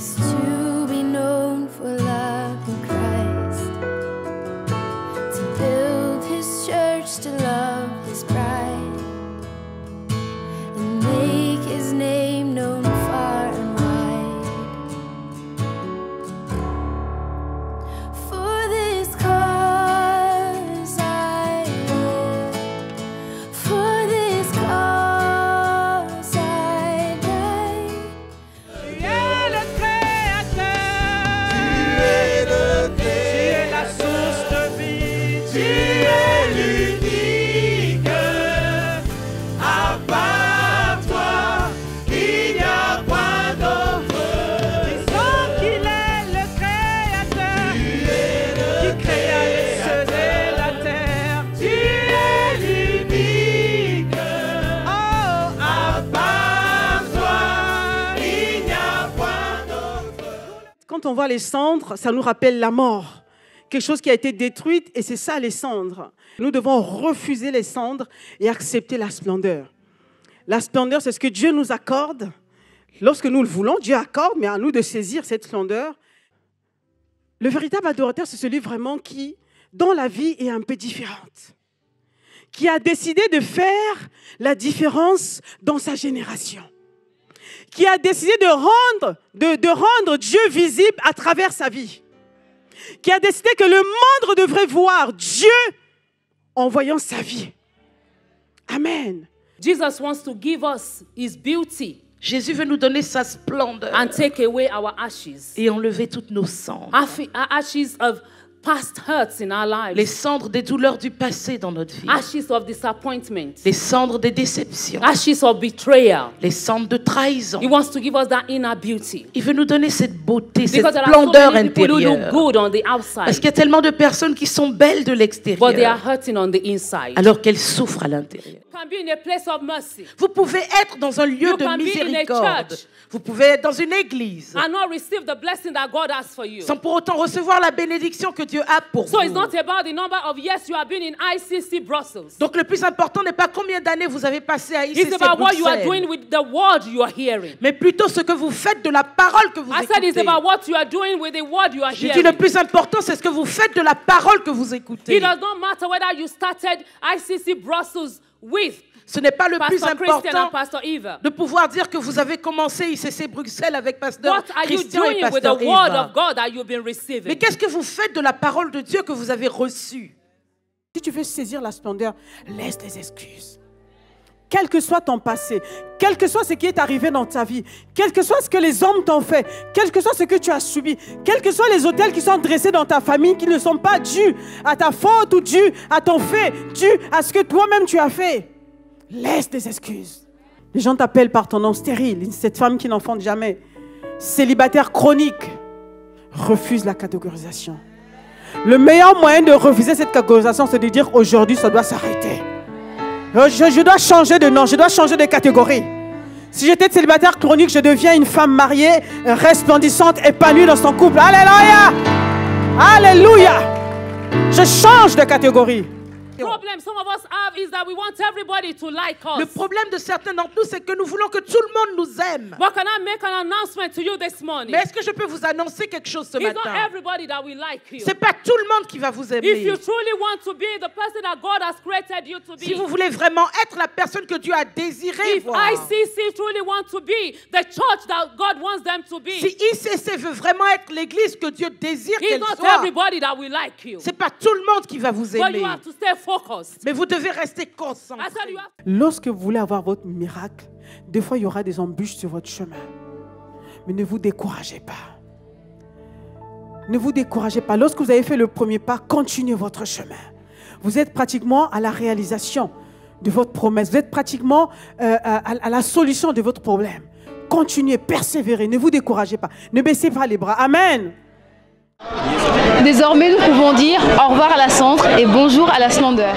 is to be known for loving Christ, to build his church, to love his bride, and make his name known far and wide. For this cause I live, for this cause I die. Tu es le Créateur, tu es la source de vie, tu es l'unique. À part toi, il n'y a point d'autre. Disons qu'il est le Créateur, qui créa les cieux et la terre. Tu es l'unique. Oh, à part toi, il n'y a point d'autre. Quand on voit les cendres, ça nous rappelle la mort. Quelque chose qui a été détruite, et c'est ça les cendres. Nous devons refuser les cendres et accepter la splendeur. La splendeur, c'est ce que Dieu nous accorde. Lorsque nous le voulons, Dieu accorde, mais à nous de saisir cette splendeur. Le véritable adorateur, c'est celui vraiment qui, dont la vie est un peu différente, qui a décidé de faire la différence dans sa génération, qui a décidé de rendre Dieu visible à travers sa vie, qui a décidé que le monde devrait voir Dieu en voyant sa vie. Amen. Jesus wants to give us his beauty Jésus veut nous donner sa splendeur and take away our ashes. et enlever toutes nos cendres. Ashes of past hurts in our lives. Les cendres des douleurs du passé dans notre vie. Ashes of disappointment. Les cendres des déceptions. Ashes of betrayal. Les cendres de trahison. He wants to give us that inner beauty. Il veut nous donner cette beauté, cette Because there are splendeur so many people who look intérieure. good on the outside, Parce qu'il y a tellement de personnes qui sont belles de but they are l'extérieur, hurting on the inside. alors qu'elles souffrent à l'intérieur. You can be in a place of mercy Vous pouvez être dans un lieu You de can be in a miséricorde. church. Vous pouvez être dans une église and not receive the blessing that God has for you. sans pour autant recevoir la bénédiction que Dieu a pour So it's vous. not about the number of years you have been in ICC Brussels. Donc le plus important n'est pas combien d'années vous avez passé à ICC It's about what you are Bruxelles, doing with the word you are hearing. mais plutôt ce que vous faites de la parole que vous I said it's écoutez. about what you are doing with the word you are J'ai dit le hearing. plus important, c'est ce que vous faites de la parole que vous écoutez. It does not matter whether you started ICC Brussels with Ce n'est pas le plus Pastor Christian important and Pastor Eva. de pouvoir dire que vous avez commencé ICC Bruxelles avec Pasteur What are you Christian et doing with the Pasteur word Eva. of God that you've been Mais receiving? qu'est-ce que vous faites de la parole de Dieu que vous avez reçue? Si tu veux saisir la splendeur, laisse les excuses. Quel que soit ton passé, quel que soit ce qui est arrivé dans ta vie, quel que soit ce que les hommes t'ont fait, quel que soit ce que tu as subi, quels que soient les autels qui sont dressés dans ta famille, qui ne sont pas dus à ta faute ou dus à ton fait, dus à ce que toi-même tu as fait, laisse des excuses. Les gens t'appellent par ton nom stérile, cette femme qui n'enfante jamais, célibataire chronique. Refuse la catégorisation. Le meilleur moyen de refuser cette catégorisation, c'est de dire aujourd'hui, ça doit s'arrêter. Je dois changer de nom, je dois changer de catégorie. Si j'étais célibataire chronique, je deviens une femme mariée, resplendissante, épanouie dans son couple. Alléluia! Alléluia! Je change de catégorie. The problem some of us have is that we want everybody to like Le us. problème de certains d'entre nous, c'est que nous voulons que tout le monde nous aime. But can I make an announcement to you this morning? Mais est-ce que je peux vous annoncer quelque chose ce It's not matin? everybody that will like you. C'est pas tout le monde qui va vous If aimer. you truly want to be the person that God has created you to be, Si vous voulez vraiment être la personne que Dieu a désiré if voir, ICC truly want to be the church that God wants them to be, si ICC veut vraiment être l'église que Dieu désire it's qu'elle not soit, everybody that will like you. c'est pas tout le monde qui va vous But you aimer. have to stay focused. Mais vous devez rester I concentré. said you have Lorsque vous voulez avoir votre miracle, des fois il y aura des embûches sur votre chemin. Mais ne vous découragez pas. Ne vous découragez pas. Lorsque vous avez fait le premier pas, continuez votre chemin. Vous êtes pratiquement à la réalisation de votre promesse. Vous êtes pratiquement à la solution de votre problème. Continuez, persévérez, ne vous découragez pas. Ne baissez pas les bras. Amen. Désormais, nous pouvons dire au revoir à la cendre et bonjour à la splendeur.